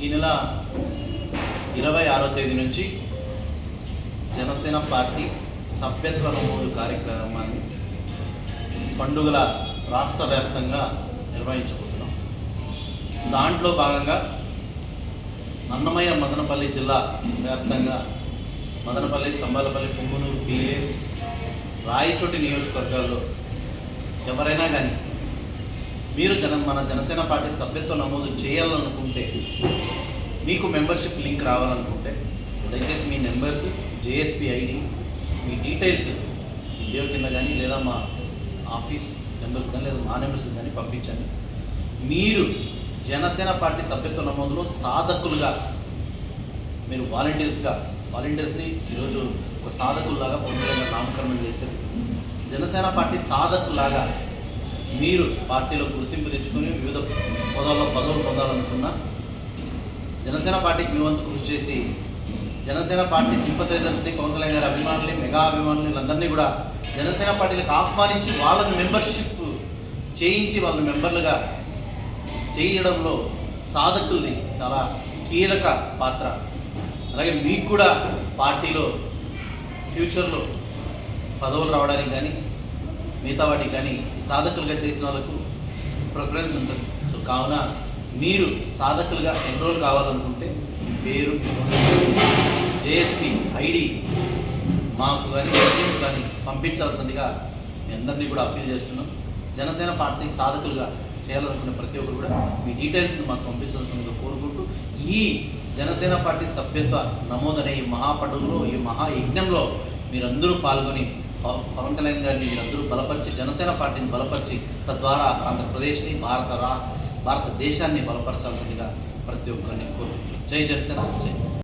ఈ నెల 26వ తేదీ నుంచి జనసేన పార్టీ సభ్యత్వ నమోదు కార్యక్రమాన్ని పండుగల రాష్ట్ర వ్యాప్తంగా నిర్వహించబోతున్నాం. దాంట్లో భాగంగా అన్నమయ్య మదనపల్లి జిల్లా వ్యాప్తంగా మదనపల్లి, తంబాలపల్లి, పుంగునూరు, పీలేరు, రాయచోటి నియోజకవర్గాల్లో ఎవరైనా కానీ మీరు మన జనసేన పార్టీ సభ్యత్వ నమోదు చేయాలనుకుంటే, మీకు మెంబర్షిప్ లింక్ రావాలనుకుంటే దయచేసి మీ నెంబర్స్, జేఎస్పీ ఐడి, మీ డీటెయిల్స్ వీడియో కింద కానీ లేదా మా ఆఫీస్ నెంబర్స్ కానీ లేదా మా నెంబర్స్ కానీ పంపించండి. మీరు జనసేన పార్టీ సభ్యత్వ నమోదులో సాధకులుగా మీరు వాలంటీర్స్ని ఈరోజు ఒక సాధకుల్లాగా పొందడంగా నామకరణం చేశారు. జనసేన పార్టీ సాధకులాగా మీరు పార్టీలో గుర్తింపు తెచ్చుకొని వివిధ పదవులు పొందాలనుకున్న జనసేన పార్టీకి మీ వంతు కృషి చేసి జనసేన పార్టీ సింపథైజర్స్ని, పవన్ కళ్యాణ్ గారి అభిమానుల్ని, మెగా అభిమానుల్ని అందరినీ కూడా జనసేన పార్టీలకు ఆహ్వానించి వాళ్ళని మెంబర్షిప్ చేయించి వాళ్ళని మెంబర్లుగా చేయడంలో సాధకుల్ని చాలా కీలక పాత్ర. అలాగే మీకు కూడా పార్టీలో ఫ్యూచర్లో పదవులు రావడానికి కానీ మిగతా వాటికి కానీ సాధకులుగా చేసిన వాళ్ళకు ప్రిఫరెన్స్ ఉంటుంది. సో కావున మీరు సాధకులుగా ఎన్రోల్ కావాలనుకుంటే మీ పేరు, జేఎస్పీ ఐడి మాకు కానీ కానీ పంపించాల్సిందిగా మీ అందరినీ కూడా అప్పీల్ చేస్తున్నాం. జనసేన పార్టీ సాధకులుగా చేయాలనుకునే ప్రతి ఒక్కరు కూడా మీ డీటెయిల్స్ని మాకు పంపించాల్సిందిగా కోరుకుంటూ, ఈ జనసేన పార్టీ సభ్యత్వ నమోదనే ఈ మహాపండుగలో, ఈ మహాయజ్ఞంలో మీరందరూ పాల్గొని పవన్ కళ్యాణ్ గారిని మీరందరూ బలపరిచి, జనసేన పార్టీని బలపరిచి, తద్వారా ఆంధ్రప్రదేశ్ని, భారతదేశాన్ని బలపరచాల్సిందిగా ప్రతి ఒక్కరిని కోరుకుంటున్నాం. జై జనసేన, జై